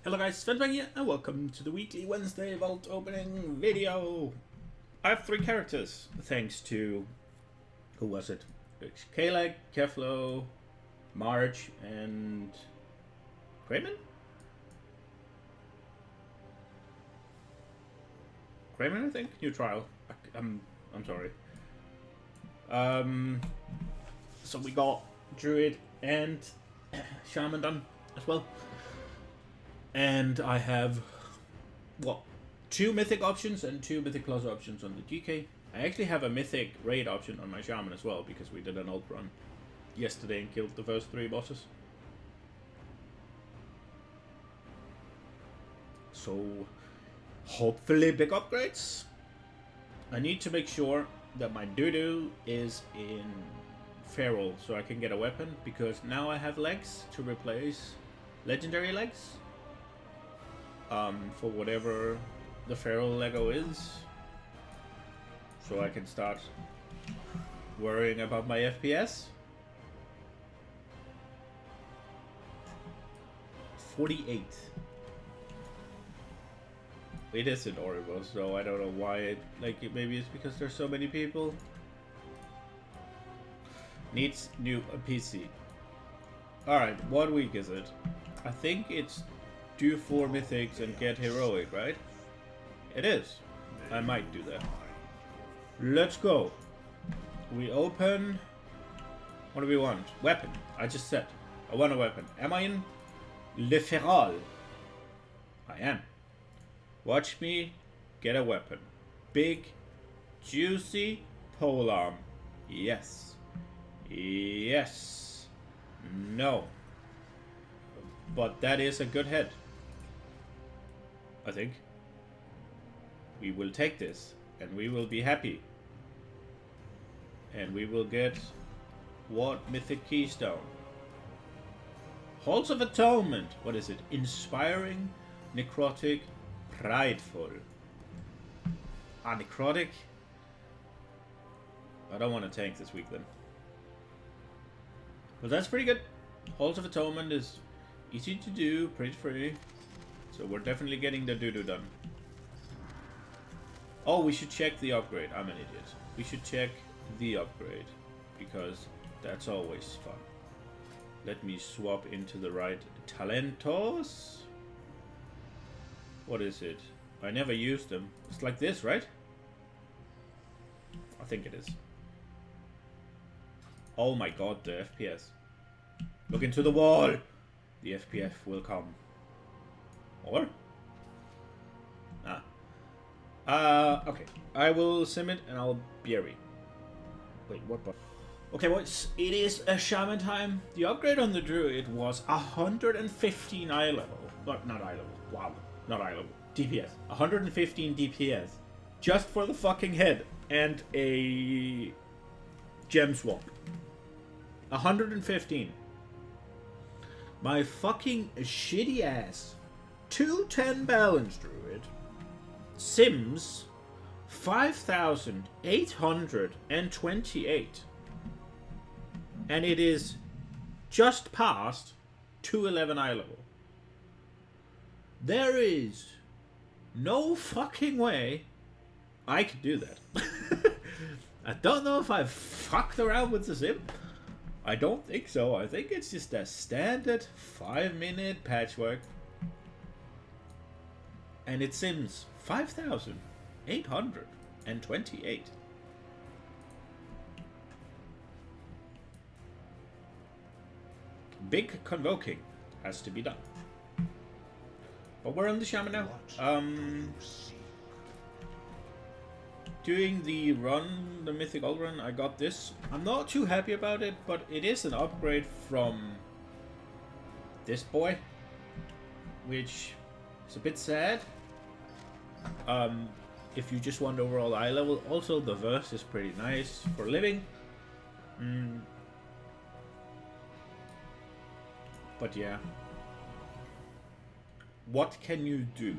Hello guys, Fensmarken here, and welcome to the weekly Wednesday vault opening video. I have 3 characters, thanks to... who was it? It's Kalag, Keflo, Marge, and... Crayman? Crayman, I think? New trial. I'm sorry. So we got Druid and Shaman done as well. And I have, what, 2 Mythic options and 2 Mythic Plus options on the GK. I actually have a Mythic Raid option on my Shaman as well, because we did an ult run yesterday and killed the first 3 bosses. So, hopefully big upgrades. I need to make sure that my doo-doo is in Feral so I can get a weapon, because now I have legs to replace legendary legs. For whatever the Feral Lego is, so I can start worrying about my FPS. 48. It isn't horrible, so I don't know why it, maybe it's because there's so many people. Needs new PC. Alright, what week is it? I think it's do 4 mythics and get heroic, right? It is. I might do that. Let's go. We open... what do we want? Weapon. I just said. I want a weapon. Am I in Le Feral? I am. Watch me get a weapon. Big, juicy polearm. Yes. Yes. No. But that is a good head. I think. We will take this and we will be happy. And we will get what Mythic Keystone? Halls of Atonement. What is it? Inspiring, necrotic, prideful. Ah, necrotic? I don't want to tank this week then. But that's pretty good. Halls of Atonement is easy to do, pretty free. So we're definitely getting the doo-doo done. Oh, we should check the upgrade. I'm an idiot. We should check the upgrade, because that's always fun. Let me swap into the right talentos. What is it? I never used them. It's like this, right? I think it is. Oh my god, the FPS. Look into the wall! The FPF will come. Or? Okay. I will sim it and I'll berry. Wait, what? Okay, boys. It is a Shaman time. The upgrade on the Druid was 115 eye level. Not eye level. Wow. Not eye level. DPS. 115 DPS. Just for the fucking head. And a gem swap. 115. My fucking shitty ass 210 balance druid sims 5,828, and it is just past 211 eye level. There is no fucking way I could do that. I don't know if I've fucked around with the sim. I don't think so. I think it's just a standard 5-minute patchwork. And it sims 5,828. Big convoking has to be done. But we're on the Shaman now. Doing the run, the Mythic Ult run, I got this. I'm not too happy about it, but it is an upgrade from this boy, which is a bit sad. If you just want overall eye level. Also, the verse is pretty nice for living. But yeah. What can you do?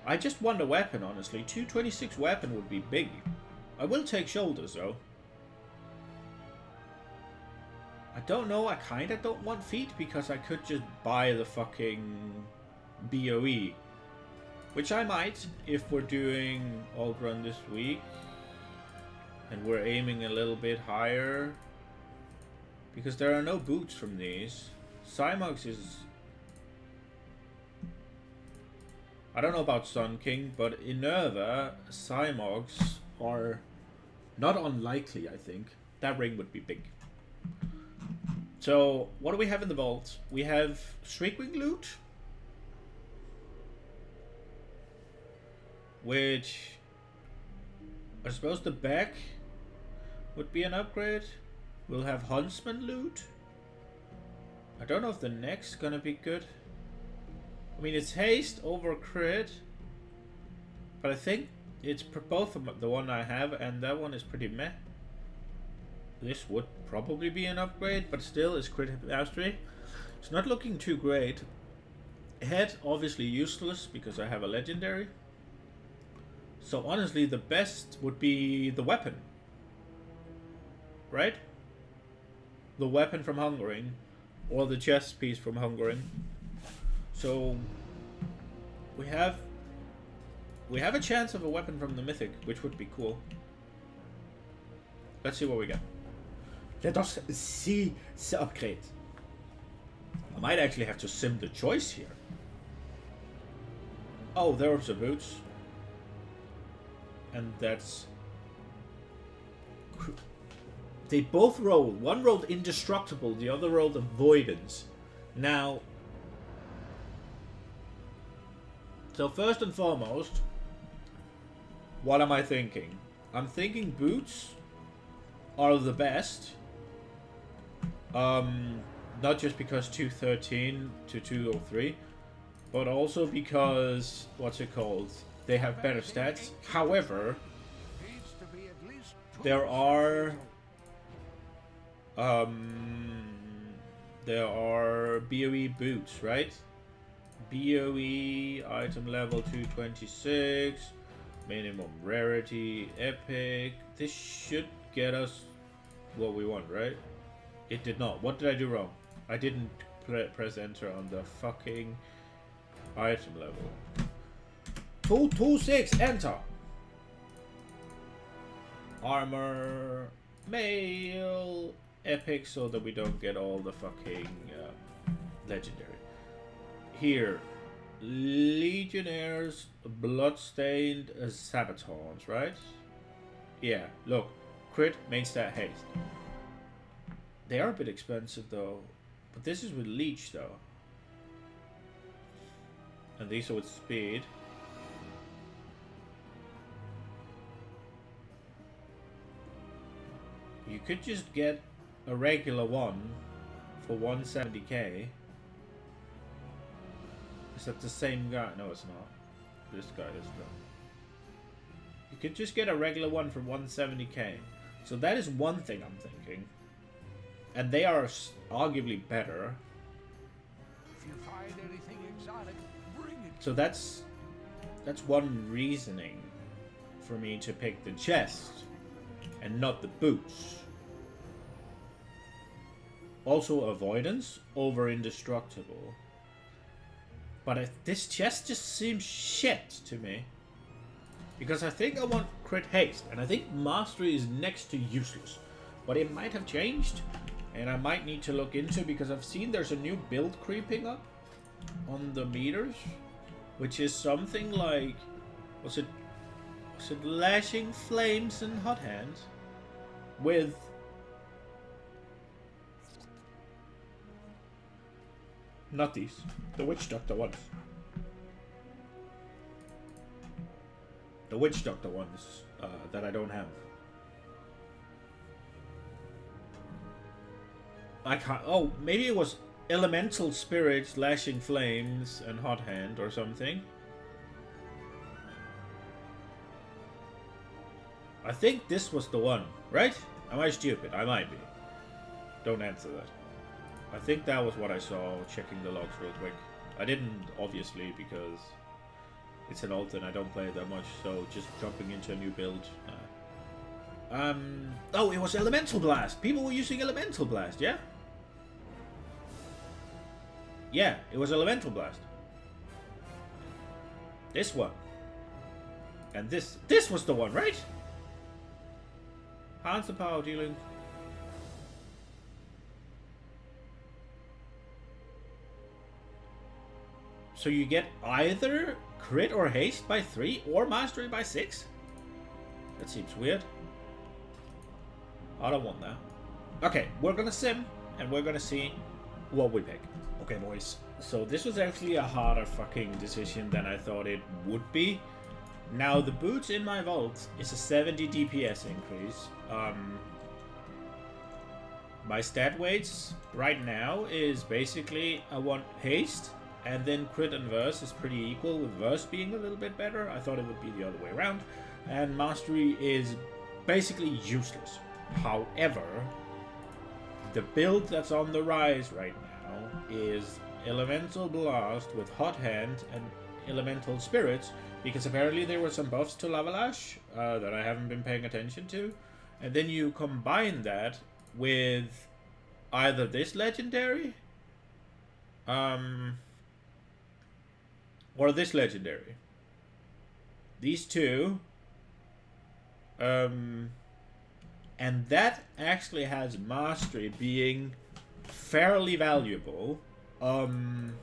I just want a weapon, honestly. 226 weapon would be big. I will take shoulders, though. I don't know. I kind of don't want feet, because I could just buy the fucking BOE. Which I might if we're doing Alt Run this week. And we're aiming a little bit higher. Because there are no boots from these. Cymox is... I don't know about Sun King, but Inerva, Cymox are not unlikely, I think. That ring would be big. So, what do we have in the vault? We have Shriekwing loot. Which... I suppose the back would be an upgrade. We'll have Huntsman loot. I don't know if the neck's gonna be good. I mean, it's haste over crit. But I think it's both of the one I have and that one is pretty meh. This would probably be an upgrade, but still it's crit mastery. It's not looking too great. Head, obviously useless because I have a legendary. So honestly, the best would be the weapon. Right? The weapon from Hungering. Or the chest piece from Hungering. So we have a chance of a weapon from the Mythic, which would be cool. Let's see what we get. Let us see the upgrade. I might actually have to sim the choice here. Oh, there's the boots. And that's... They both rolled. One rolled Indestructible, the other rolled Avoidance. Now... So first and foremost, what am I thinking? I'm thinking boots are the best. Not just because 213 to 203, but also because, what's it called? They have better stats. However, there are BOE boots, right? BOE item level 226, minimum rarity, epic. This should get us what we want, right? It did not. What did I do wrong? I didn't press enter on the fucking item level. 226, enter. Armor, mail, epic, so that we don't get all the fucking legendary. Here, Legionnaires, Bloodstained, Sabatons, right? Yeah, look, crit, main stat, haste. They are a bit expensive though, but this is with Leech though. And these are with speed. You could just get a regular one for 170k. Is that the same guy? No, it's not. This guy is though. You could just get a regular one for 170k. So that is one thing I'm thinking. And they are arguably better. If you find anything exotic, bring it. So that's one reasoning for me to pick the chest and not the boots. Also avoidance over indestructible. But this chest just seems shit to me. Because I think I want crit haste. And I think mastery is next to useless. But it might have changed. And I might need to look into, because I've seen there's a new build creeping up on the meters. Which is something like... Was it Lashing Flames and Hot Hand? With... Not these. The Witch Doctor ones. The Witch Doctor ones that I don't have. I can't... Oh, maybe it was Elemental Spirits, Lashing Flames, and Hot Hand or something. I think this was the one, right? Am I stupid? I might be. Don't answer that. I think that was what I saw, checking the logs real quick. I didn't, obviously, because it's an alt and I don't play it that much, so just jumping into a new build. Oh, it was Elemental Blast! People were using Elemental Blast, yeah? Yeah, it was Elemental Blast. This one. And this was the one, right? How's the power dealing? So you get either crit or haste by 3 or mastery by 6? That seems weird. I don't want that. Okay, we're gonna sim and we're gonna see what we pick. Okay, boys. So this was actually a harder fucking decision than I thought it would be. Now the boots in my vault is a 70 DPS increase. My stat weights right now is basically I want haste, and then crit and verse is pretty equal, with verse being a little bit better. I thought it would be the other way around. And mastery is basically useless. However, the build that's on the rise right now is Elemental Blast with Hot Hand and Elemental Spirits, because apparently there were some buffs to Lavalash that I haven't been paying attention to. And then you combine that with either this legendary or this legendary. These two. And that actually has mastery being fairly valuable. And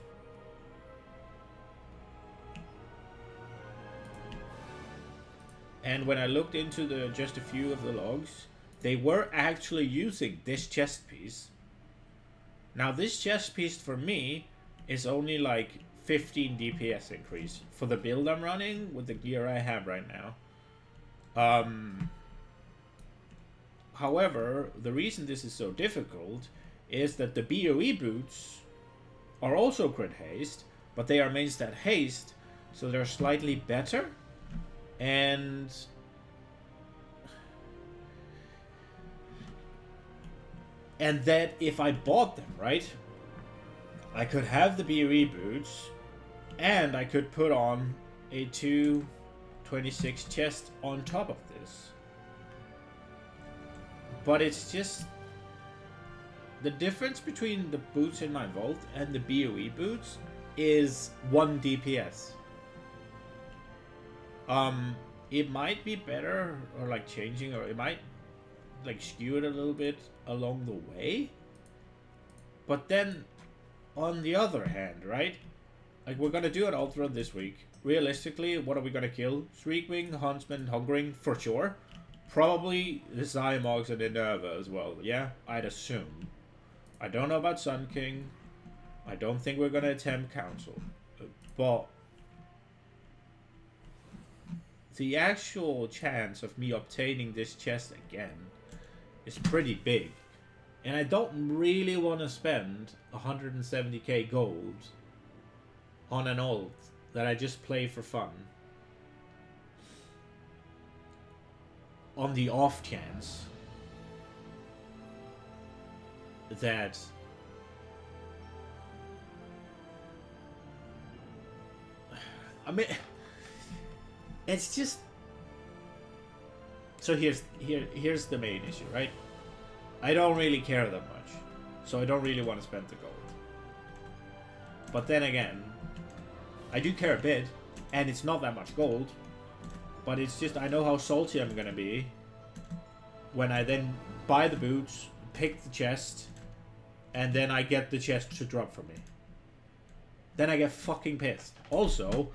when I looked into just a few of the logs, they were actually using this chest piece. Now this chest piece for me is only like 15 DPS increase for the build I'm running with the gear I have right now. However, the reason this is so difficult is that the BOE boots are also crit haste, but they are main stat haste, so they're slightly better. And that if I bought them, right, I could have the BOE boots, and I could put on a 226 chest on top of this. But it's just the difference between the boots in my vault and the BOE boots is 1 DPS. It might be better, or like changing, or it might like skew it a little bit along the way. But then, on the other hand, right? Like, we're gonna do an alt run this week. Realistically, what are we gonna kill? Shriekwing, Huntsman, Hungering, for sure. Probably the Zymogs and Minerva as well, yeah? I'd assume. I don't know about Sun King. I don't think we're gonna attempt Council. But the actual chance of me obtaining this chest again is pretty big. And I don't really want to spend 170k gold on an ult that I just play for fun. On the off chance that I mean, it's just, so here's the main issue, right? I don't really care that much, so I don't really want to spend the gold. But then again, I do care a bit, and it's not that much gold. But it's just, I know how salty I'm gonna be when I then buy the boots, pick the chest, and then I get the chest to drop for me. Then I get fucking pissed. Also,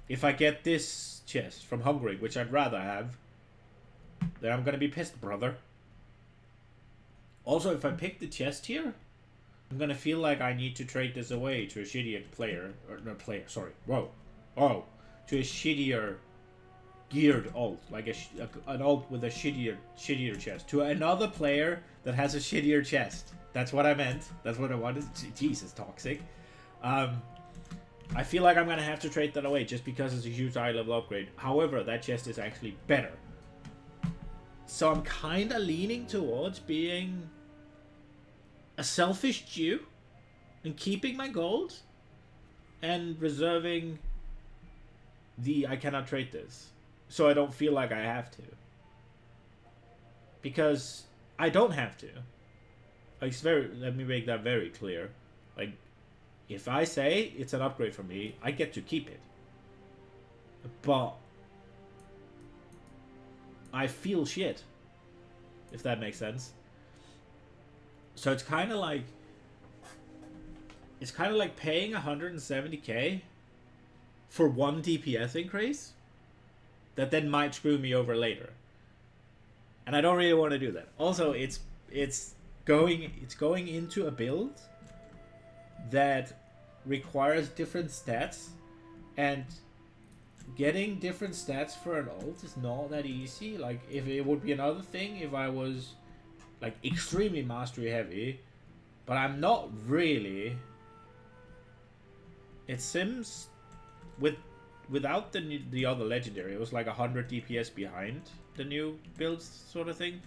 if I get this chest from Hungry, which I'd rather have, then I'm gonna be pissed, brother. Also, if I pick the chest here, I'm gonna feel like I need to trade this away to a shittier player, or not player, sorry, whoa, oh, to a shittier geared ult, like an ult with a shittier chest, to another player that has a shittier chest. That's what I meant. That's what I wanted. Jesus, toxic. I feel like I'm gonna have to trade that away just because it's a huge high level upgrade. However, that chest is actually better. So I'm kind of leaning towards being a selfish Jew and keeping my gold and reserving the I cannot trade this, so I don't feel like I have to. Because I don't have to. Like, let me make that very clear. Like, if I say it's an upgrade for me, I get to keep it. but I feel shit, if that makes sense. So it's kind of like paying 170k for one DPS increase that then might screw me over later, and I don't really want to do that. Also, it's going into a build that requires different stats, and getting different stats for an ult is not that easy. Like, if it would be another thing if I was like extremely mastery heavy, but I'm not really. It seems without the other legendary, it was like 100 DPS behind the new builds sort of thing.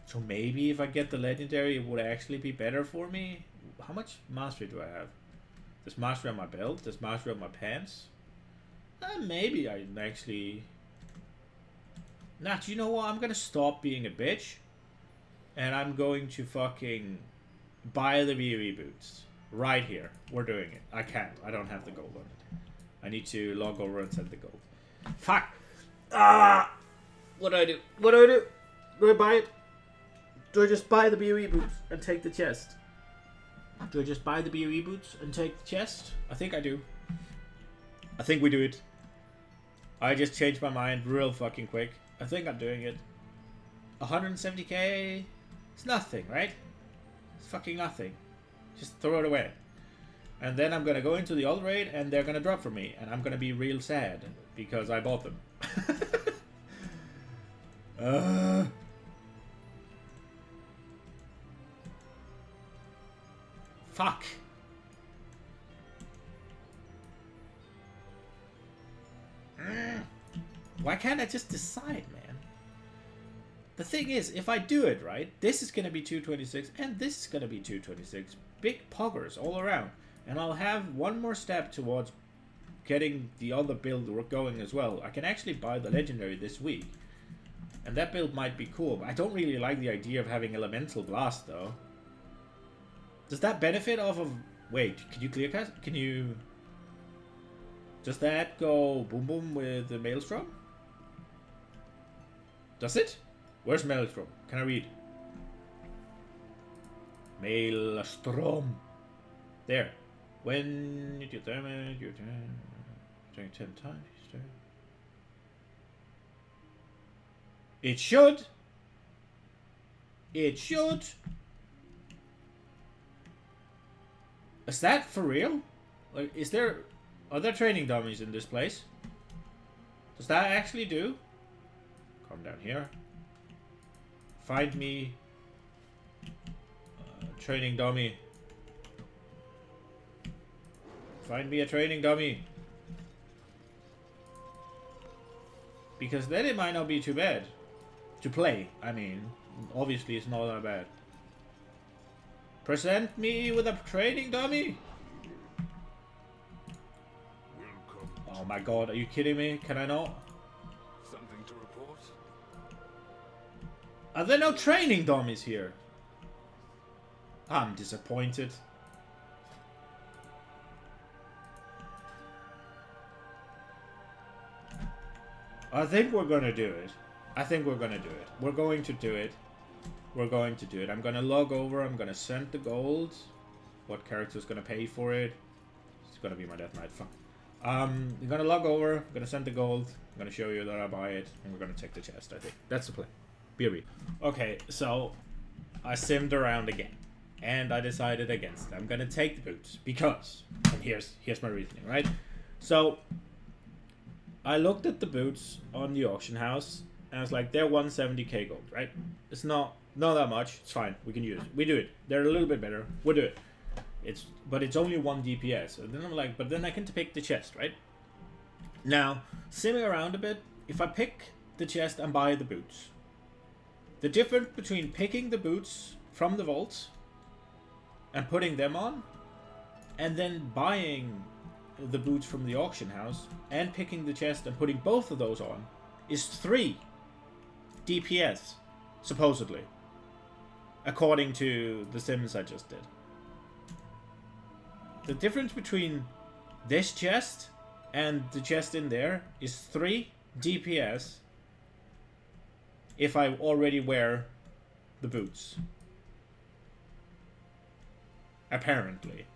So maybe if I get the legendary, it would actually be better for me. How much mastery do I have? There's mastery on my belt. There's mastery on my pants. Maybe I actually... Nah, do you know what? I'm gonna stop being a bitch. And I'm going to fucking buy the Biiig boots. Right here. We're doing it. I can't. I don't have the gold on it. I need to log over and send the gold. Fuck! Ah! What do I do? What do I do? Do I buy it? Do I just buy the Biiig boots and take the chest? Do I just buy the Biiig boots and take the chest? I think I do. I think we do it. I just changed my mind real fucking quick. I think I'm doing it. 170k? It's nothing, right? It's fucking nothing. Just throw it away. And then I'm gonna go into the old raid and they're gonna drop for me. And I'm gonna be real sad because I bought them. Fuck. Why can't I just decide, man? The thing is, if I do it right, this is going to be 226 and this is going to be 226. Big poggers all around. And I'll have one more step towards getting the other build going as well. I can actually buy the legendary this week. And that build might be cool, but I don't really like the idea of having Elemental Blast though. Does that benefit off of... Wait, can you clear cast? Can you... Does that go boom boom with the Maelstrom? Does it? Where's Maelstrom? Can I read? Maelstrom. There. When you do damage, you're doing 10 times. It should. It should. Is that for real? Like, are there training dummies in this place? Does that actually do? Come down here. Find me a training dummy. Find me a training dummy. Because then it might not be too bad. To play, I mean. Obviously it's not that bad. Present me with a training dummy. Oh my god, are you kidding me? Can I not? Something to report? Are there no training dummies here? I'm disappointed. I think we're gonna do it. I think we're gonna do it. We're going to do it. We're going to do it. I'm gonna log over. I'm gonna send the gold. What character's gonna pay for it? It's gonna be my Death Knight. Fuck. I'm gonna log over. I'm gonna send the gold. I'm gonna show you that I buy it, and we're gonna take the chest. I think that's the plan. Be real. Okay, so I simmed around again, and I decided against it. I'm gonna take the boots because, and here's my reasoning, right? So I looked at the boots on the auction house, and I was like, they're 170k gold, right? It's not that much. It's fine. We can use it. We do it. They're a little bit better. We'll do it. But it's only 1 DPS. And then I'm like, but then I can pick the chest, right? Now, simming around a bit, if I pick the chest and buy the boots, the difference between picking the boots from the vault and putting them on, and then buying the boots from the auction house and picking the chest and putting both of those on, is 3 DPS, supposedly, according to the sims I just did. The difference between this chest and the chest in there is 3 DPS if I already wear the boots. Apparently.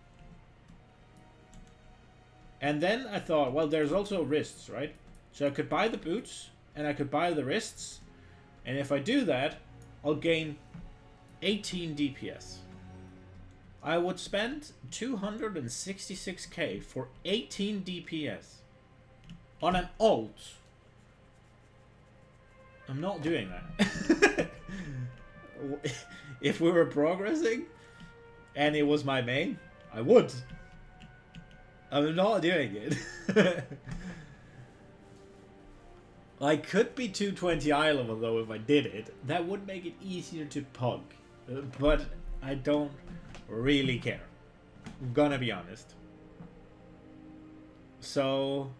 And then I thought, well, there's also wrists, right? So I could buy the boots and I could buy the wrists. And if I do that, I'll gain 18 DPS. I would spend 266k for 18 DPS on an ult. I'm not doing that. If we were progressing and it was my main, I would. I'm not doing it. I could be 220 eye level though if I did it. That would make it easier to pug. But I don't really care. I'm gonna be honest. So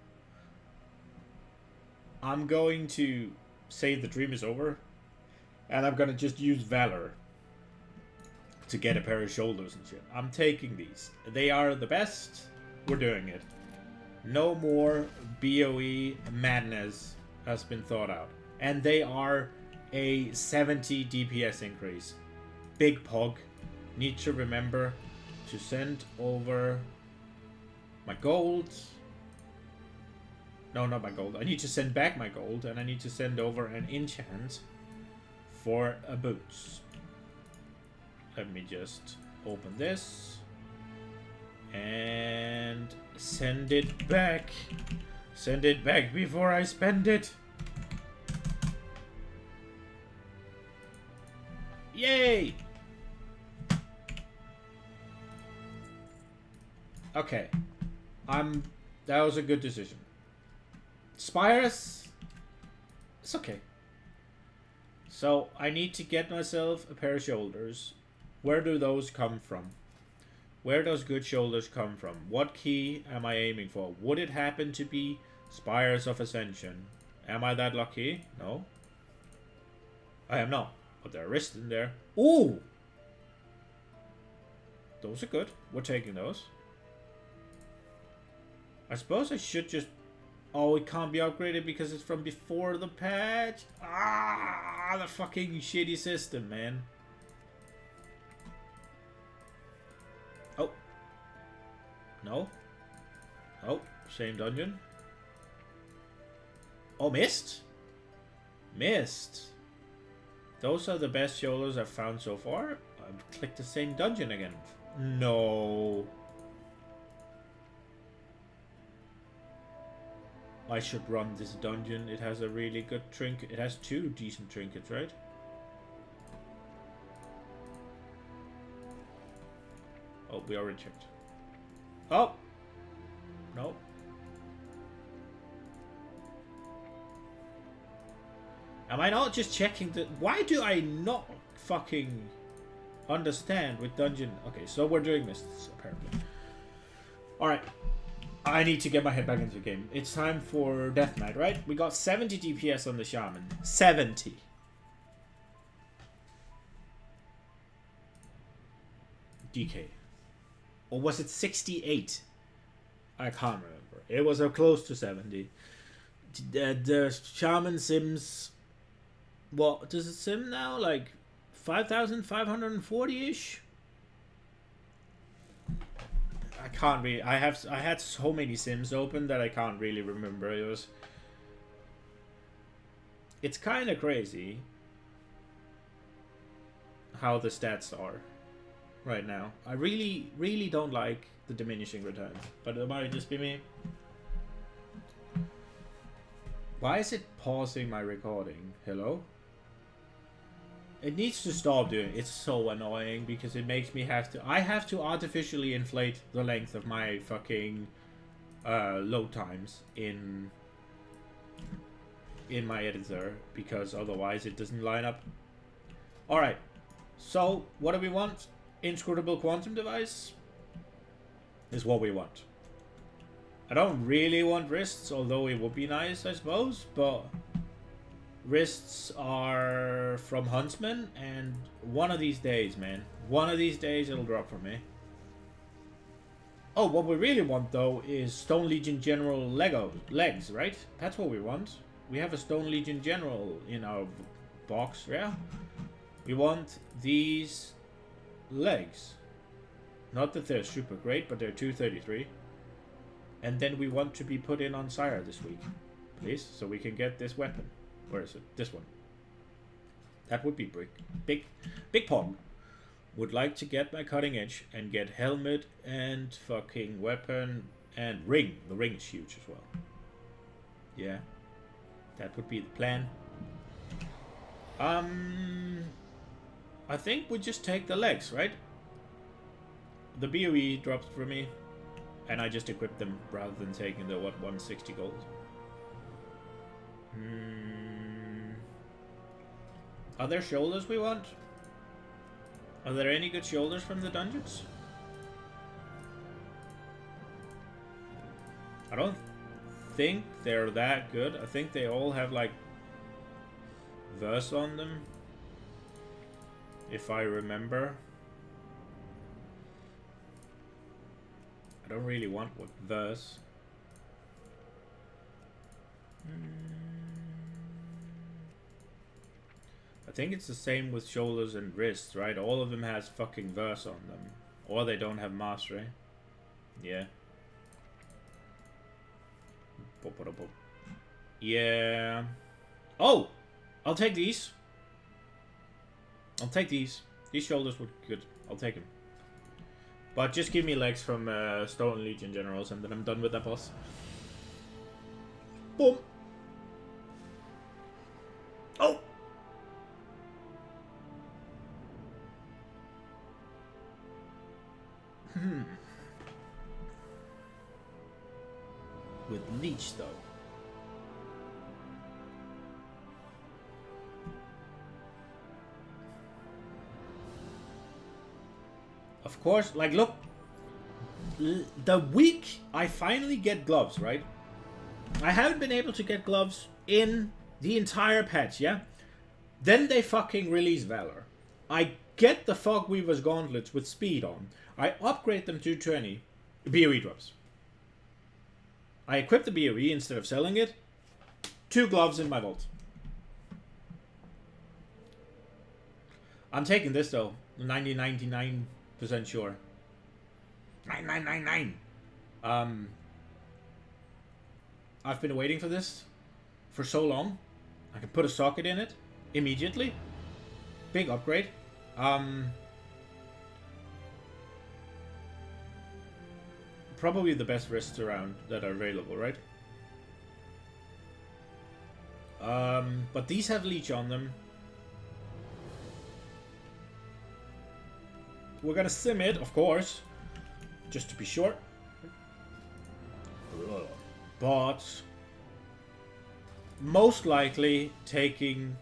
I'm going to say the dream is over. And I'm gonna just use Valor to get a pair of shoulders and shit. I'm taking these. They are the best. We're doing it. No more BOE madness has been thought out. And they are a 70 DPS increase. Big pog. Need to remember to send over my gold. No, not my gold. I need to send back my gold. And I need to send over an enchant for a boots. Let me just open this. And send it back. Send it back before I spend it. Yay! Okay. That was a good decision. Spires? It's okay. So, I need to get myself a pair of shoulders. Where do those come from? Where does good shoulders come from? What key am I aiming for? Would it happen to be Spires of Ascension? Am I that lucky? No. I am not. But there are wrists in there. Ooh! Those are good. We're taking those. I suppose I should just... Oh, it can't be upgraded because it's from before the patch. Ah, the fucking shitty system, man. Oh. No. Oh, same dungeon. Oh, missed? Missed. Those are the best shoulders I've found so far. I've clicked the same dungeon again. No. I should run this dungeon. It has a really good trinket. It has 2 decent trinkets, right? Oh, we already checked. Oh! No. Am I not just checking the... Why do I not fucking understand with dungeon... Okay, so we're doing this, apparently. Alright. I need to get my head back into the game. It's time for Death Knight, right? We got 70 DPS on the Shaman. 70. DK. Or was it 68? I can't remember. It was close to 70. The Shaman sims... What does it sim now? Like 5,540-ish? I can't really... I had so many sims open that I can't really remember. It's kind of crazy how the stats are right now. I really, really don't like the diminishing returns. But it might just be me. Why is it pausing my recording? Hello? It needs to stop doing it. It's so annoying because it makes me have to... I have to artificially inflate the length of my fucking load times in my editor because otherwise it doesn't line up. Alright. So, what do we want? Inscrutable quantum device is what we want. I don't really want wrists, although it would be nice, I suppose, but... Wrists are from Huntsman, and one of these days, man. One of these days it'll drop for me. Oh, what we really want though is Stone Legion General legs, right? That's what we want. We have a Stone Legion General in our box, yeah? We want these legs. Not that they're super great, but they're 233. And then we want to be put in on Sire this week, please, so we can get this weapon. Where is it? This one. That would be big pong. Would like to get my cutting edge and get helmet and fucking weapon and ring. The ring is huge as well. Yeah. That would be the plan. I think we just take the legs, right? The BOE drops for me. And I just equip them rather than taking the, what, 160 gold. Are there shoulders we want? Are there any good shoulders from the dungeons? I don't think they're that good. I think they all have like verse on them, if I remember. I don't really want what verse. I think it's the same with shoulders and wrists, right? All of them has fucking verse on them. Or they don't have mastery. Yeah. Yeah. Oh! I'll take these. I'll take these. These shoulders were good. I'll take them. But just give me legs from Stone Legion Generals and then I'm done with that boss. Boom! Oh! With Leech though. Of course, like look, the week I finally get gloves, right? I haven't been able to get gloves in the entire patch, yeah? Then they fucking release Valor. I get the Fog Weaver's gauntlets with speed on. I upgrade them to 20. BOE drops. I equip the BOE instead of selling it. 2 gloves in my vault. I'm taking this though. 99% sure. 9999. I've been waiting for this for so long. I can put a socket in it immediately. Big upgrade. Probably the best wrists around that are available, right? But these have leech on them. We're gonna sim it, of course, just to be sure. But most likely taking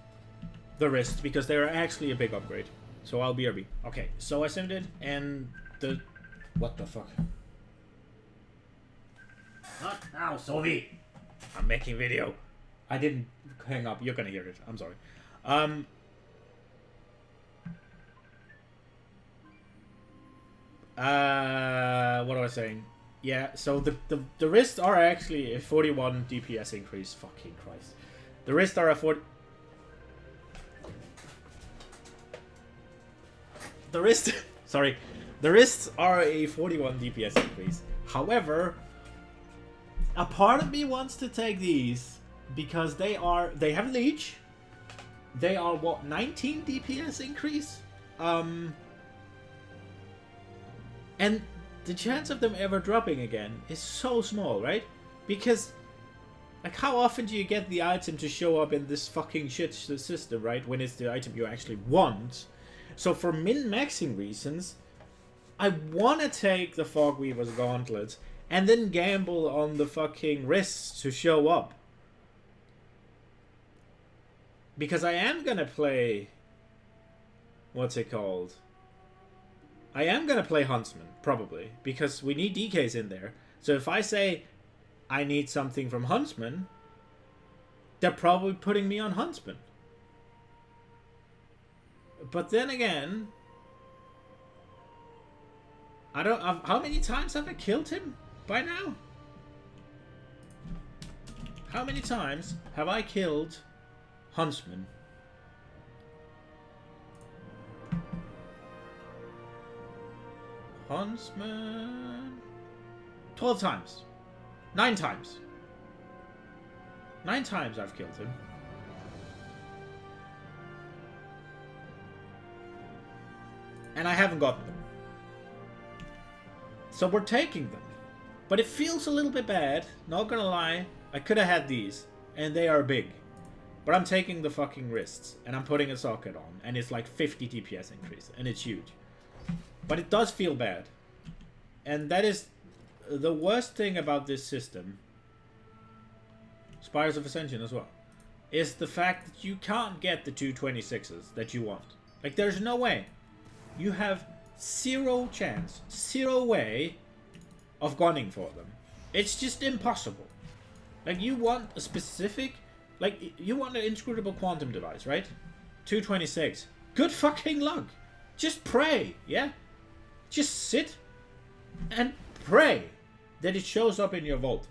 the wrist because they're actually a big upgrade. So I'll BRB. Okay, so I simmed it and the... What the fuck? Not now, Sovi! I'm making video. I didn't hang up. You're gonna hear it. I'm sorry. What am I saying? Yeah, so the wrists are actually a 41 DPS increase. Fucking Christ. The wrists are a 40... The wrist... Sorry. The wrists are a 41 DPS increase. However, a part of me wants to take these because they have leech. They are, what, 19 DPS increase? And the chance of them ever dropping again is so small, right? Because, like, how often do you get the item to show up in this fucking shit system, right? When it's the item you actually want. So for min-maxing reasons, I want to take the Fog Weaver's gauntlets and then gamble on the fucking wrists to show up. Because I am gonna play... What's it called? I am gonna play Huntsman, probably. Because we need DKs in there. So if I say I need something from Huntsman, they're probably putting me on Huntsman. But then again... I don't... how many times have I killed him by now? How many times have I killed Huntsman? Huntsman... 12 times. 9 times. 9 times I've killed him. And I haven't gotten them. So we're taking them. But it feels a little bit bad. Not gonna lie. I could have had these. And they are big. But I'm taking the fucking wrists. And I'm putting a socket on. And it's like 50 DPS increase. And it's huge. But it does feel bad. And that is the worst thing about this system. Spires of Ascension as well. Is the fact that you can't get the 226s that you want. Like, there's no way. You have zero chance, zero way of gunning for them. It's just impossible. Like, you want a specific... Like, you want an inscrutable quantum device, right? 226. Good fucking luck. Just pray, yeah? Just sit and pray that it shows up in your vault.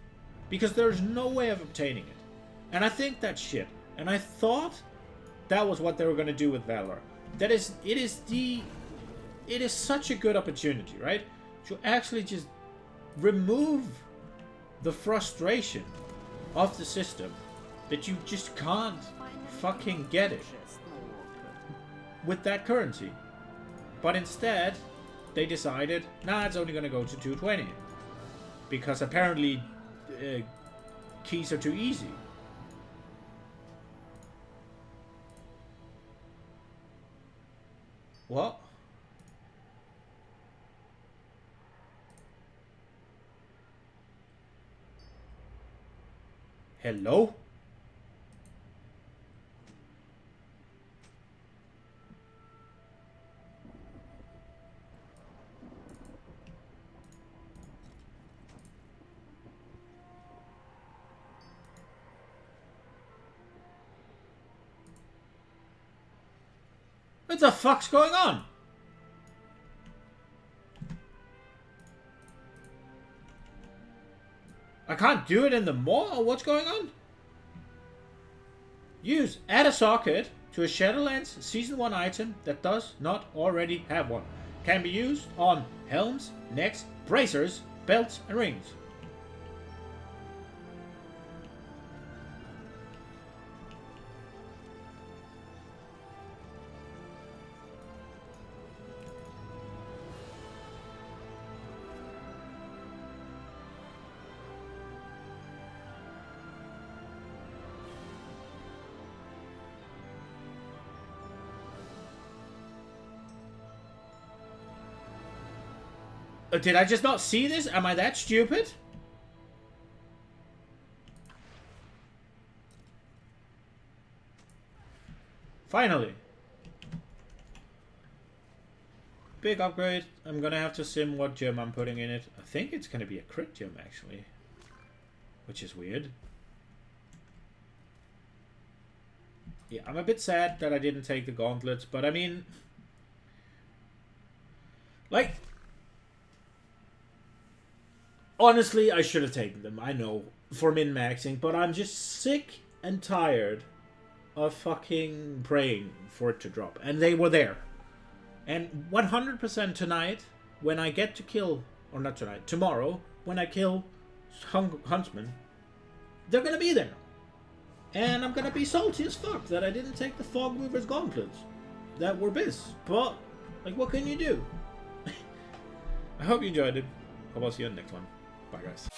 Because there's no way of obtaining it. And I think that's shit. And I thought that was what they were going to do with Valor. It is such a good opportunity, right? To actually just remove the frustration of the system that you just can't fucking get it with that currency. But instead, they decided, nah, it's only going to go to 220. Because apparently keys are too easy. What? Hello? What the fuck's going on? I can't do it in the mall? What's going on? Add a socket to a Shadowlands Season 1 item that does not already have one. Can be used on helms, necks, bracers, belts, and rings. Did I just not see this? Am I that stupid? Finally. Big upgrade. I'm gonna have to sim what gem I'm putting in it. I think it's gonna be a crit gem actually. Which is weird. Yeah, I'm a bit sad that I didn't take the gauntlets, but I mean... Like... Honestly, I should have taken them, I know, for min-maxing, but I'm just sick and tired of fucking praying for it to drop. And they were there. And 100% tonight, when I get to kill, or not tonight, tomorrow, when I kill Huntsman, they're gonna be there. And I'm gonna be salty as fuck that I didn't take the Fog Weaver's gauntlets that were biz. But, like, what can you do? I hope you enjoyed it. I'll see you in the next one. Bye, guys.